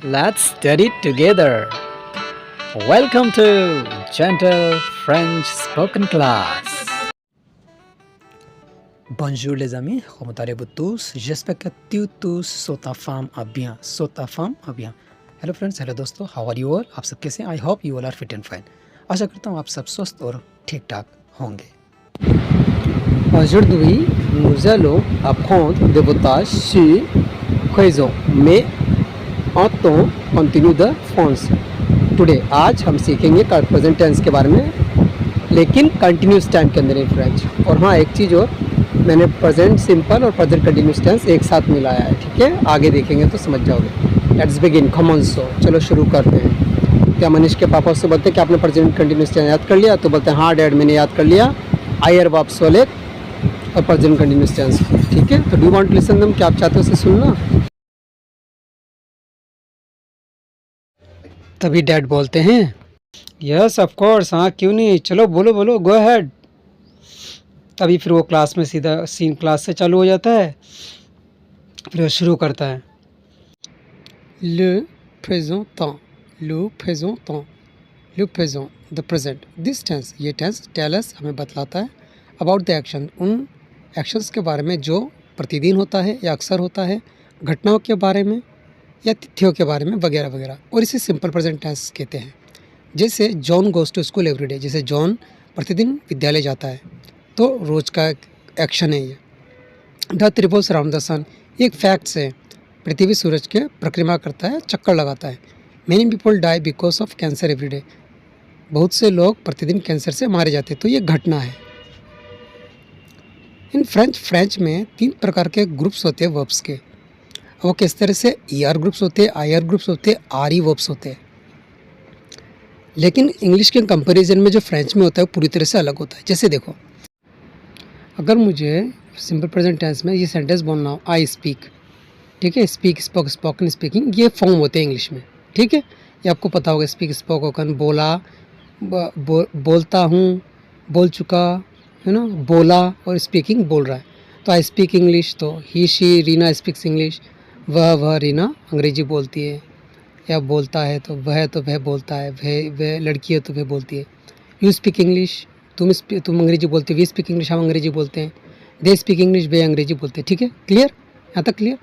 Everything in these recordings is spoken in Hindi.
Let's study together. Welcome to Gentle French Spoken Class. Bonjour les amis, comment allez-vous tous? J'espère que tous sont en forme à bien. Hello friends, hello दोस्तों, how are you all? आप सब कैसे हैं? I hope you all are fit and fine. आशा करता हूँ आप सब स्वस्थ और ठीक ठाक होंगे. Aujourd'hui, nous allons apprendre davantage sur présent, mais en temps continu de France. Today आज हम सीखेंगे प्रेजेंट टेंस के बारे में, लेकिन कंटिन्यूस टाइम के अंदर इन फ्रेंच. और हाँ, एक चीज़ और, मैंने प्रेजेंट सिंपल और प्रेजेंट कंटिन्यूस टेंस एक साथ मिलाया है. ठीक है, आगे देखेंगे तो समझ जाओगे. Let's begin, come on. So चलो शुरू करते हैं. क्या मनीष के पापा उससे बोलते हैं कि आपने प्रेजेंट कंटिन्यूस टेंस याद कर लिया? तो बोलते हैं हाँ डैड, मैंने याद कर लिया. आयर वापस वाले और प्रेजेंट कंटिन्यूस टेंस. ठीक है, तो do want to listen them? क्या आप चाहते हो उसे सुनना? तभी डैड बोलते हैं यस ऑफ कोर्स, हाँ क्यों नहीं, चलो बोलो बोलो, गो अहेड. तभी फिर वो क्लास में सीधा सीन क्लास से चालू हो जाता है. फिर वो शुरू करता है le présent temps, the present. This tense, ये टेंस टेल अस, हमें बतलाता है अबाउट द एक्शन, उन एक्शंस के बारे में जो प्रतिदिन होता है या अक्सर होता है, घटनाओं के बारे में या तिथियों के बारे में वगैरह वगैरह. और इसे सिंपल प्रेजेंट टेंस कहते हैं. जैसे John goes to school everyday, जैसे जॉन प्रतिदिन विद्यालय जाता है, तो रोज़ का एक्शन है ये. The earth revolves around the sun, ये एक फैक्ट्स है. पृथ्वी सूरज के परिक्रमा करता है, चक्कर लगाता है. Many people die because of cancer everyday, बहुत से लोग प्रतिदिन कैंसर से मारे जाते हैं, तो ये घटना है. इन फ्रेंच में 3 प्रकार के ग्रुप्स होते हैं वर्ब्स के. वो किस तरह से ER ग्रुप्स होते हैं, IR ग्रुप्स होते हैं, RE वर्ब्स होते हैं. लेकिन इंग्लिश के कंपैरिजन में जो फ्रेंच में होता है वो पूरी तरह से अलग होता है. जैसे देखो, अगर मुझे सिंपल प्रेजेंट टेंस में ये सेंटेंस बोलना हो, आई स्पीक, ठीक है, स्पीक, स्पोक, स्पोकन, स्पीकिंग, ये फॉर्म होते हैं इंग्लिश में. ठीक है, ये आपको पता होगा. स्पीक, स्पोकन, बोला, बोलता हूँ, बोल चुका है ना, बोला, और स्पीकिंग बोल रहा है. तो आई स्पीक इंग्लिश, तो he she Reena speaks English. वह रीना अंग्रेजी बोलती है या बोलता है, तो वह बोलता है. वह लड़की है तो वह बोलती है. यू स्पीक इंग्लिश, तुम अंग्रेजी बोलते हो. वी स्पीक इंग्लिश, हम अंग्रेजी बोलते हैं. दे स्पीक इंग्लिश, वे अंग्रेजी बोलते हैं. ठीक है, क्लियर, यहाँ तक क्लियर.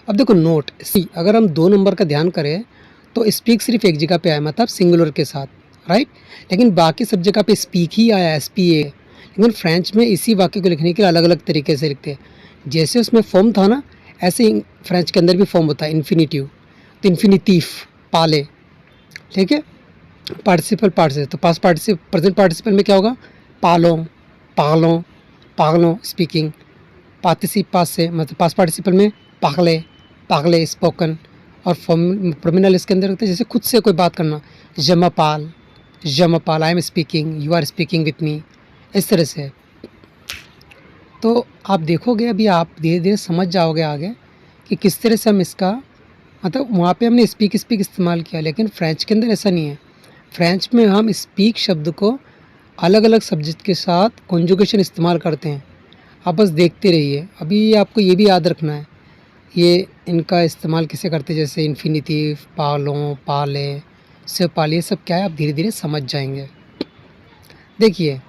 अब देखो नोट सी, अगर हम 2 नंबर का ध्यान करें तो स्पीक सिर्फ एक जगह पे आया, मतलब सिंगुलर के साथ, राइट. लेकिन बाकी सब जगह पे स्पीक ही आया, SPA. लेकिन फ्रेंच में इसी वाक्य को लिखने के लिए अलग अलग तरीके से लिखते हैं. जैसे उसमें फॉर्म था ना, ऐसे ही फ्रेंच के अंदर भी फॉर्म होता है इन्फिनिटिव. तो इन्फिनिटिव, पाले, ठीक है, पार्टिसिपल पार्ट से. तो पास्ट पार्टिसिपल, प्रेजेंट पार्टिसिपल में क्या होगा? पालों, पागलों, पागलों स्पीकिंग. पार्टिसिपल से मतलब पास्ट पार्टिसिपल में पागले, पागले स्पोकन. और फॉर्म प्रोमिनल इसके अंदर होता है, जैसे खुद से कोई बात करना. जमापाल, I am speaking, you are speaking with me, इस तरह से. तो आप देखोगे, अभी आप धीरे धीरे समझ जाओगे आगे कि किस तरह से हम इसका, मतलब वहाँ पे हमने स्पीक इस्तेमाल किया, लेकिन फ्रेंच के अंदर ऐसा नहीं है. फ्रेंच में हम स्पीक शब्द को अलग अलग सब्जेक्ट के साथ कॉन्जुगेशन इस्तेमाल करते हैं. आप बस देखते रहिए. अभी आपको ये भी याद रखना है, ये इनका इस्तेमाल किसे करते हैं, जैसे इन्फिनिटिव, पालों, पाले, से पालिए, सब क्या है आप धीरे धीरे समझ जाएंगे. देखिए,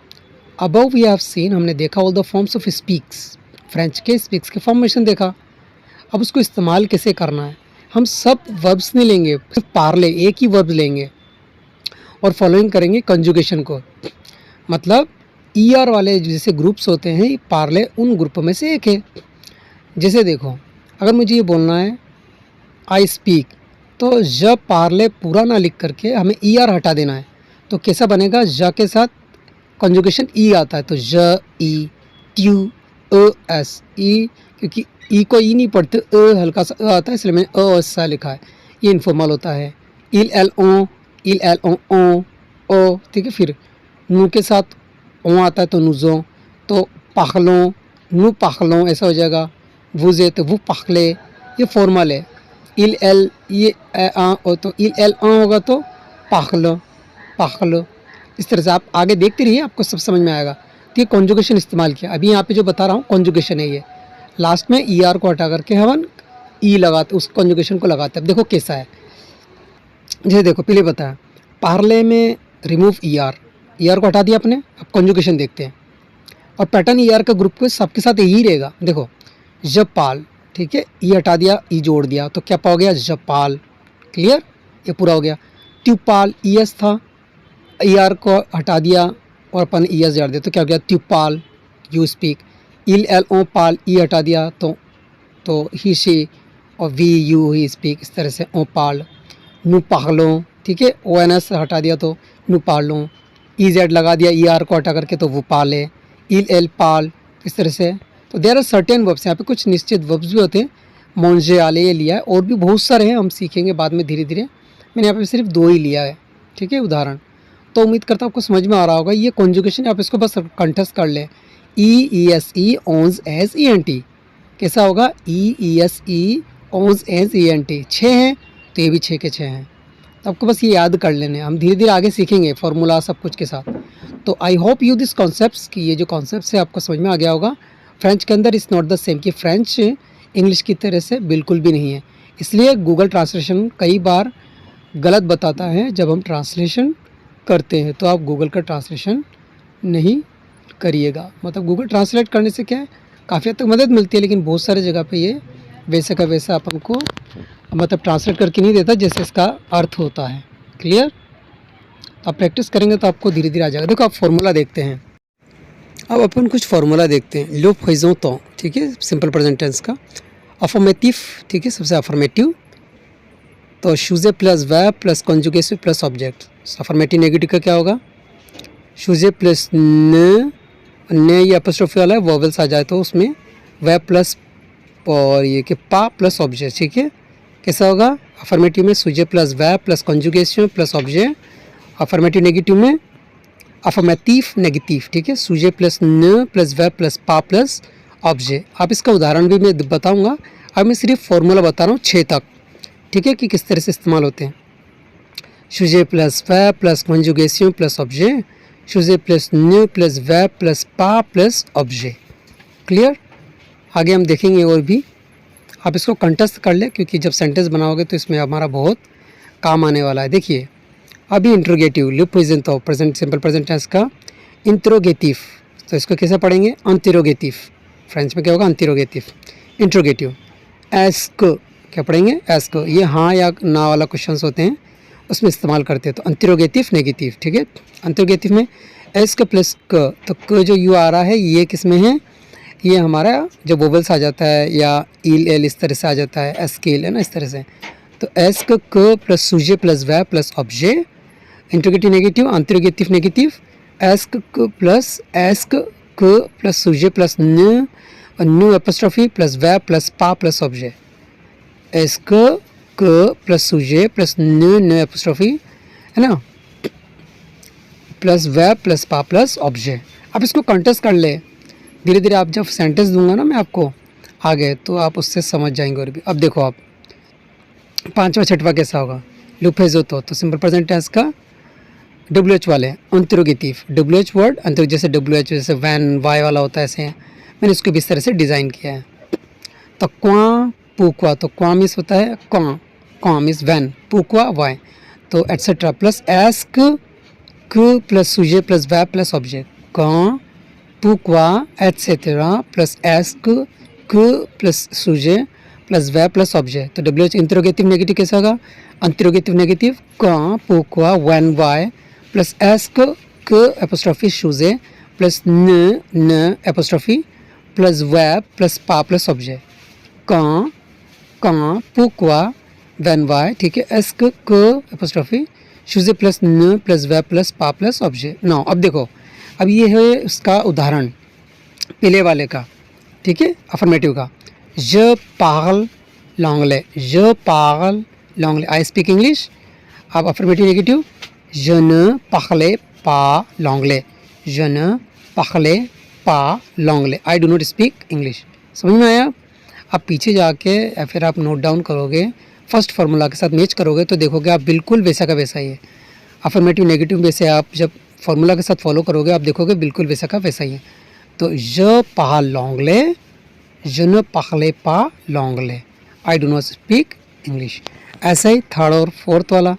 अबव वी हैव सीन, हमने देखा all the forms of speaks, French के स्पीक्स के फॉर्मेशन देखा. अब उसको इस्तेमाल कैसे करना है, हम सब वर्ब्स नहीं लेंगे, सिर्फ पार्ले एक ही वर्ब लेंगे और फॉलोइंग करेंगे कंजुगेशन को. मतलब ER वाले जैसे ग्रुप्स होते हैं, पार्ले उन ग्रुप में से एक है. जैसे देखो, अगर मुझे ये बोलना है आई स्पीक, तो ज पार्ले पूरा ना लिख करके हमें ER हटा देना है. तो कैसा बनेगा? ज के साथ कंजुगेशन ई आता है, तो ज, ई, ट्यू, एस, ई, क्योंकि ई को ई नहीं पढ़ते, हल्का सा आता है, इसलिए मैंने ऐसा लिखा है. ये इनफॉर्मल होता है. इल एल ओ, ठीक है. फिर नू के साथ ओ आता है, तो नूजो, तो पाखलों, नू पाखलों ऐसा हो जाएगा. वुजे, तो वो पाखले, ये फॉर्मल है. इल एल, ये तो इल एल होगा तो पाखलो. इस तरह से आप आगे देखते रहिए, आपको सब समझ में आएगा. तो ये कॉन्जुगेशन इस्तेमाल किया. अभी यहाँ पे जो बता रहा हूँ कॉन्जुगेशन है ये. लास्ट में ER को हटा करके हम ई लगाते, उस कॉन्जुगेशन को लगाते हैं. अब देखो कैसा है. जैसे देखो पहले बताया, पार्ले में रिमूव ईआर, ईआर को हटा दिया आपने। अब कॉन्जुगेशन देखते हैं, और पैटर्न ईआर का ग्रुप को सबके साथ यही रहेगा। देखो जपाल, ठीक है, ई हटा दिया, ई जोड़ दिया, तो क्या पाओ गया, जपाल। क्लियर, ये पूरा हो गया। त्युपाल, ई एस था, ई आर को हटा दिया और अपन ई एस जोड़ दिया, तो क्या हो गया, त्युपाल, यू स्पीक। इल एल ओ पाल, ई हटा दिया तो ही शी, और वी यू ही स्पीक, इस तरह से ओ पाल। नु पागलो, ठीक है, ओ एन एस हटा दिया तो नु पालो। ई जेड लगा दिया, ई आर को हटा करके तो वो पाले। इल एल पाल, इस तरह से। तो देयर आर सर्टेन वर्ब्स, यहाँ पे कुछ निश्चित वर्ब्स भी होते हैं। मोंजे आले ये लिया है, और भी बहुत सारे हैं, हम सीखेंगे बाद में धीरे धीरे। मैंने यहाँ पे सिर्फ 2 ही लिया है, ठीक है, उदाहरण। तो उम्मीद करता हूँ आपको समझ में आ रहा होगा। ये कॉन्जुगेशन आप इसको बस कंठस्थ कर लें। E S E ones as E N T, कैसा होगा, E S E ones as E N T. 6 हैं तो ये भी 6 के 6 हैं। तो आपको बस ये याद कर लेने, हम धीरे धीरे आगे सीखेंगे फॉर्मूला सब कुछ के साथ। तो I hope you this concepts, कि ये जो कॉन्सेप्ट्स है आपको समझ में आ गया होगा। फ्रेंच के अंदर इज़ नॉट द सेम, कि फ्रेंच इंग्लिश की तरह से बिल्कुल भी नहीं है। इसलिए गूगल ट्रांसलेशन कई बार गलत बताता है जब हम ट्रांसलेशन करते हैं। तो आप गूगल का ट्रांसलेशन नहीं करिएगा। मतलब गूगल ट्रांसलेट करने से क्या है, काफ़ी हद तक मदद मिलती है, लेकिन बहुत सारे जगह पे ये वैसे का वैसा अपन को मतलब ट्रांसलेट करके नहीं देता जैसे इसका अर्थ होता है। क्लियर, तो आप प्रैक्टिस करेंगे तो आपको धीरे धीरे आ जाएगा। देखो आप फॉर्मूला देखते हैं, अब अपन कुछ फार्मूला देखते हैं। लो फैज़ों तो, ठीक है, सिंपल प्रेजेंट टेंस का। अफर्मेटिव, ठीक है, सबसे अफर्मेटिव। तो शूज़े plus verb plus conjugative plus object. Affirmative negative का क्या होगा, शूज़े प्लस न ये एपोस्ट्रोफी वाला है, वोवेल्स आ जाए तो उसमें वर्ब प्लस और ये कि पा प्लस ऑब्जेक्ट, ठीक है। कैसा होगा, अफर्मेटिव में सूजे plus verb plus conjugation plus object. Affirmative negative में अफर्मेटिव नेगेटिव, ठीक है, सूजे प्लस न प्लस वर्ब प्लस पा प्लस ऑब्जेक्ट। आप इसका उदाहरण भी मैं बताऊंगा। अब मैं सिर्फ फॉर्मूला बता रहा हूँ 6 तक, ठीक है, कि किस तरह से इस्तेमाल होते हैं। सूजे plus verb plus conjugation plus object, सूजे प्लस न प्लस वर्ब प्लस पा प्लस ऑब्जेक्ट। क्लियर, आगे हम देखेंगे और भी। आप इसको कंठस्थ कर ले, क्योंकि जब सेंटेंस बनाओगे तो इसमें हमारा बहुत काम आने वाला है। देखिए अभी इंट्रोगेटिव, लिप प्रेजेंट तो प्रेजेंट सिंपल प्रेजेंट टेंस का इंट्रोगेटिव, तो इसको कैसे पढ़ेंगे, अंतिरोगेटिव। फ्रेंच में क्या होगा, अंतिरोगेटिव। इंट्रोगेटिव एस्क, क्या पढ़ेंगे, एस्क। ये हाँ या ना वाला क्वेश्चन होते हैं, उसमें इस्तेमाल करते हैं। तो अंतिरोगेटिव नेगेटिव, ठीक है। अंतिरोगेटिव में एस्क प्लस क, तो क जो यू आ रहा है ये किस में है, ये हमारा जब वोवेल्स आ जाता है या इल एल इस तरह से आ जाता है, एस के एल है ना, इस तरह से। तो एस क प्लस सूजे plus verb plus object. Interrogative negative, interrogative negative, एस क प्लस सूजे प्लस न और न्यू एपोस्ट्रोफी प्लस वर्ब प्लस पा प्लस ऑब्जेक्ट। एस क प्लस सूजे प्लस न एपोस्ट्रोफी, है ना, प्लस वर्ब प्लस पा प्लस ऑब्जेक्ट। अब इसको कंटेस्ट कर ले धीरे धीरे। आप जब सेंटेंस दूंगा ना मैं आपको आगे, तो आप उससे समझ जाएंगे। और भी अब देखो आप 5वां 6वां कैसा होगा, लुफेजो तो सिंपल प्रेजेंट टेंस का डब्ल्यू एच वाले अंतरोगेटिव, डब्ल्यू एच वर्ड अंतर, जैसे डब्ल्यू एच जैसे वैन वाई वाला होता है, ऐसे मैंने इसको भी इस तरह से डिज़ाइन किया है। तो क्वा पुक्वा, तो क्वा मिस होता है क्वा मिस वैन, पुक्वा वाई, तो एट्सेट्रा प्लस एस्क क प्लस सूजे प्लस वर्ब प्लस ऑब्जेक्ट। क्वा पुक्वा एट्सेट्रा प्लस एस्क क प्लस सूजे प्लस वर्ब प्लस ऑब्जेक्ट। तो डब्ल्यू एच इंटरोगेटिव नेगेटिव कैसा होगा, अंतरोगेटिव नेगेटिव क्वा पुक्वा वैन वाई प्लस एस्क क एपोस्ट्रोफी शूजे प्लस न एपोस्ट्रोफी प्लस वर्ब प्लस पा प्लस ऑब्जेक्ट। का पुक्वा वैन वाई, ठीक है, एस्क क एपोस्ट्रोफी शूजे प्लस न प्लस वर्ब प्लस पा प्लस ऑब्जेक्ट। नाउ अब देखो, अब ये है उसका उदाहरण पहले वाले का, ठीक है, अफर्मेटिव का। ज पागल लॉन्गले, ज पागल लॉन्गले, आई स्पीक इंग्लिश। अब अफर्मेटिव नेगेटिव, जन पखले पा लॉन्गले, जन पखले पा लॉन्गले, I do not speak English. समझ में आया। आप पीछे जाके या फिर आप नोट डाउन करोगे, फर्स्ट फार्मूला के साथ मैच करोगे, तो देखोगे आप बिल्कुल वैसा का वैसा ही है। अफर्मेटिव नेगेटिव में से आप जब फार्मूला के साथ फॉलो करोगे, आप देखोगे बिल्कुल वैसा का वैसा ही है। तो ज पा लॉन्गले, जन पखले पा लॉन्गले, I do not speak English. ऐसा ही थर्ड और फोर्थ वाला,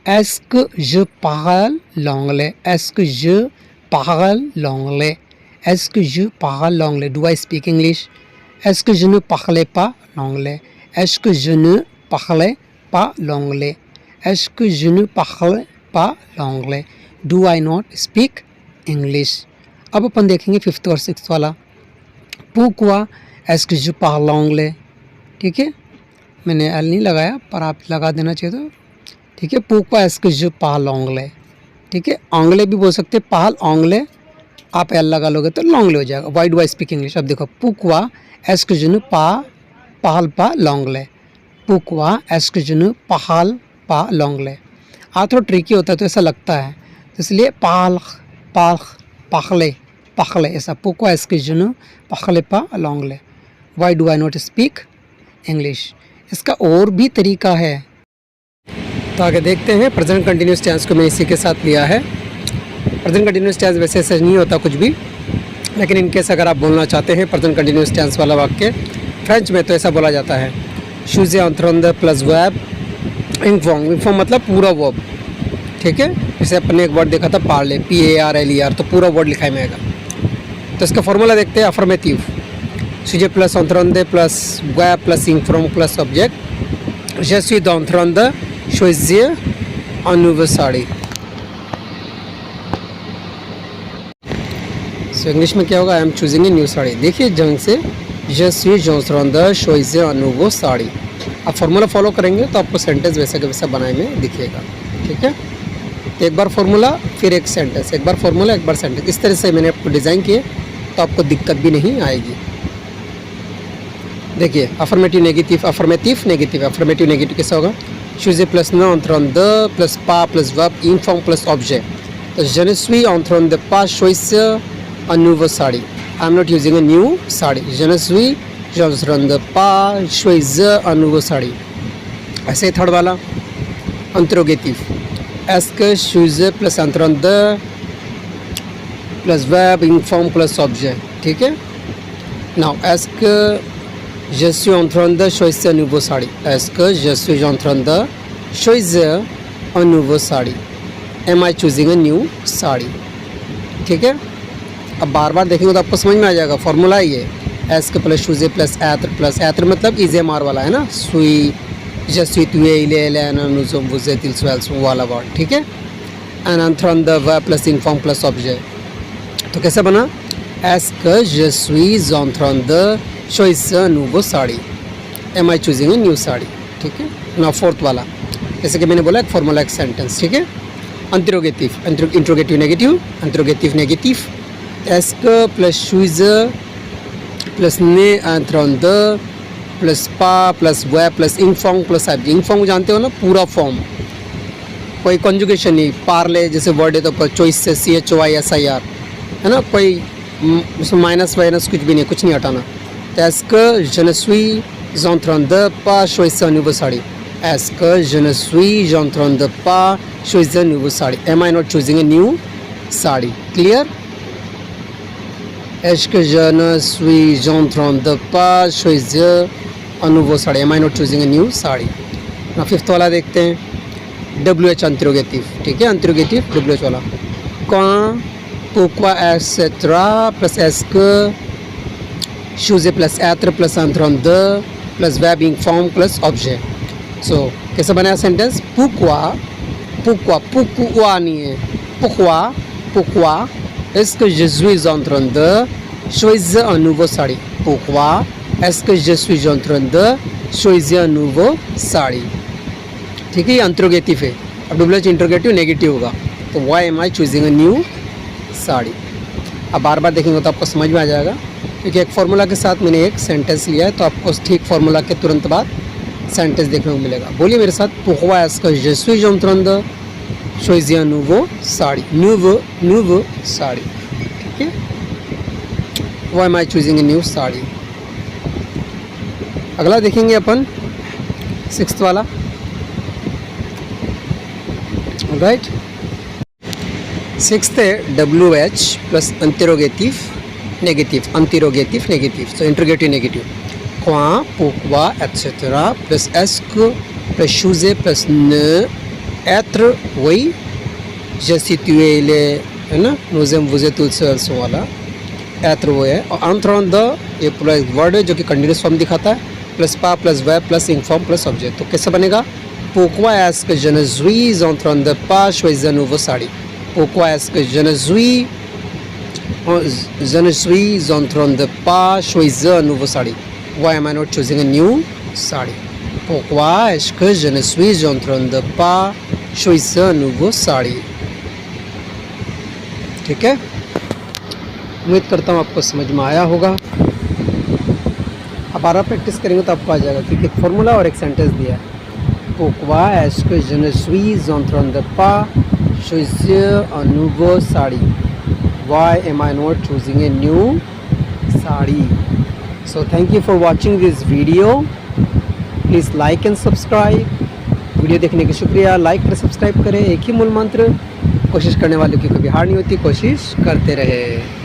Est-ce que je parle l'anglais? Est-ce que je parle l'anglais? Est-ce que je parle l'anglais? Do I speak English? Est-ce que je ne parlais pas l'anglais? Est-ce que je ne parlais pas l'anglais? Est-ce que je ne parlais pas l'anglais? Do I not speak English? अब अपन देखेंगे फिफ्थ और सिक्स्थ वाला. Pourquoi est-ce que je parle anglais? ठीक है, मैंने एल नहीं लगाया पर आप लगा देना चाहिए तो ठीक है. Pourquoi est-ce que je parle anglais? ठीक है, anglais भी बोल सकते हैं, parle anglais आप एल लगा लोगे तो लॉन्गले हो जाएगा. Why do I speak English? अब देखो, Pourquoi est-ce que je ne parle pas l'anglais? Pourquoi est-ce que je ne parle pas l'anglais? थोड़ा ट्रिकी होता है तो ऐसा लगता है, तो इसलिए parler ऐसा. Pourquoi est-ce que je ne parle pas l'anglais? Why do I not speak English? इसका और भी तरीका है, तो आगे देखते हैं. प्रेजेंट कंटिन्यूस टेंस को मैं इसी के साथ लिया है. प्रेजेंट कंटिन्यूस टेंस वैसे ऐसे नहीं होता कुछ भी, लेकिन इनकेस अगर आप बोलना चाहते हैं प्रेजेंट कंटिन्यूस टेंस वाला वाक्य फ्रेंच में, तो ऐसा बोला जाता है. शूज़ अंतरंद प्लस वर्ब इन्फॉर्म मतलब पूरा वर्ब. ठीक है, जैसे अपन ने एक वर्ड देखा था पार्ले, PARLER, तो पूरा वर्ड लिखा में आएगा. तो इसका फॉर्मूला देखते हैं. अफर्मेटिव शूज़ प्लस अंतरंद प्लस वर्ब प्लस इन्फॉर्म plus object. je suis en train de choisir une nouvelle sari. So English में क्या होगा? I am choosing a new sari. देखिए ढंग से, je suis en train de choisir une nouvelle sari. आप फॉर्मूला फॉलो करेंगे तो आपको सेंटेंस वैसा के वैसा बनाए में दिखेगा. ठीक है, तो एक बार फॉर्मूला फिर एक सेंटेंस, एक बार फॉर्मूला एक बार सेंटेंस, इस तरह से मैंने आपको डिज़ाइन किए तो आपको दिक्कत भी नहीं आएगी. देखिए, affirmative negative, affirmative negative. Affirmative negative कैसा होगा? शूज़ प्लस न अंतरन द प्लस पा प्लस वर्ब इन्फॉर्म प्लस ऑब्जेक्ट. तो je ne suis en train de pas choisir une nouvelle sari. I am not using A new sari. je ne suis en train de pas choisir une nouvelle sari. ऐसे ही थर्ड वाला इंट्रोगेटिव. est-ce que शूज़ प्लस अंतरन द प्लस वर्ब इन्फॉर्म प्लस ऑब्जेक्ट. ठीक है, now est-ce que je suis en train de choisir une nouvelle sari. est-ce que je suis en train de choisir une nouvelle sari. am I choosing a new sari. ठीक है, अब बार बार देखेंगे तो आपको समझ में आ जाएगा. फॉर्मूला ये एस के प्लस शूज़ प्लस एत्र मतलब इजेमार वाला है ना. सुई जस्वी तुए इले लेना नुज़म वुज़े तिल्सवेल्स वाला वर्ड. ठीक है, एंड अंथरन द वर्ब प्लस इन्फॉर्म प्लस ऑब्जेक्ट. तो कैसे बना? एस के je suis en train de choisir une nouvelle sari. am I choosing a new sari. ठीक है, ना फोर्थ वाला, जैसे कि मैंने बोला एक फॉर्मूला एक सेंटेंस. ठीक है, interrogative, interrogative negative, interrogative negative. est-ce que plus शूज़ प्लस ने अंतरंद प्लस पा प्लस वर्ब प्लस इन्फॉर्म प्लस ऑब्जेक्ट. इन्फॉर्म जानते हो ना, पूरा फॉर्म, कोई कॉन्जुगेशन नहीं. पार्ले जैसे वर्ड है तो चॉइस से CHOISIR है ना, कोई उसमें माइनस वाइनस कुछ भी नहीं, कुछ नहीं हटाना. तो est-ce que je ne suis en train de pas choisir une nouvelle sari. est-ce que je ne suis en train de pas choisir une nouvelle sari. am I not choosing a new sari. Clear? est-ce que je ne suis en train de pas choisir une nouvelle sari. am I not choosing a new sari. ना फिफ्थ वाला देखते हैं. WH interrogative. ठीक है, इंट्रोगेटिव WH वाला. quand, pourquoi, etc. Plus est-ce que शूज़ प्लस एत्र प्लस अंतरन द प्लस वर्ब इन्फॉर्म प्लस ऑब्जेक्ट. सो कैसे बनाया सेंटेंस? pourquoi नहीं है, pourquoi est-ce que je suis en train de choisir un nouveau sari. pourquoi est-ce que je suis en train de choisir un nouveau sari. ठीक है, ये इंट्रोगेटिव है. अब WH इंट्रोगेटिव नेगेटिव होगा, तो why am I choosing a new sari. अब बार बार देखेंगे तो आपको समझ में आ जाएगा, क्योंकि एक फार्मूला के साथ मैंने एक सेंटेंस लिया है, तो आपको ठीक फार्मूला के तुरंत बाद सेंटेंस देखने को मिलेगा. बोलिए मेरे साथ. pourquoi est-ce que je suis en train de choisir un nouveau sari. nouveau sari. ठीक है, why am I choosing a new sari. अगला देखेंगे अपन सिक्स्थ वाला. राइट, सिक्स्थ है WH plus interrogative negative. Interrogative negative, तो interrogative negative. quand, pourquoi, etc. Plus est-ce que plus शूज़ प्लस न être, oui. J'ai situé les, है ना, nous aimons vous et tous ce वाला être वो है, और en train de ये पूरा एक वर्ड है जो कि कंटिन्यूस फॉर्म दिखाता है, plus pas plus verb plus inform plus object. तो कैसे बनेगा? Pourquoi est-ce que je ne suis en train de pas choisir un nouveau sari? Pourquoi est-ce que je ne suis en train de pas choisir un nouveau sari? Why am I not choosing a new sari? Pourquoi est-ce que je ne suis en train de pas choisir un nouveau sari? ठीक है, उम्मीद करता हूँ आपको समझ में आया होगा। अब बार प्रैक्टिस करेंगे तो आपको आ जाएगा, क्योंकि एक फॉर्मूला और एक सेंटेंस दिया है। Pourquoi est-ce que je ne suis en train de pas choisir un nouveau sari? Why am I not choosing a new sari? So thank you for watching this video. Please like and subscribe. Video देखने के शुक्रिया। लाइक करें, सब्सक्राइब करें। एक ही मूल मंत्र, कोशिश करने वालों की कभी हार नहीं होती, कोशिश करते रहे।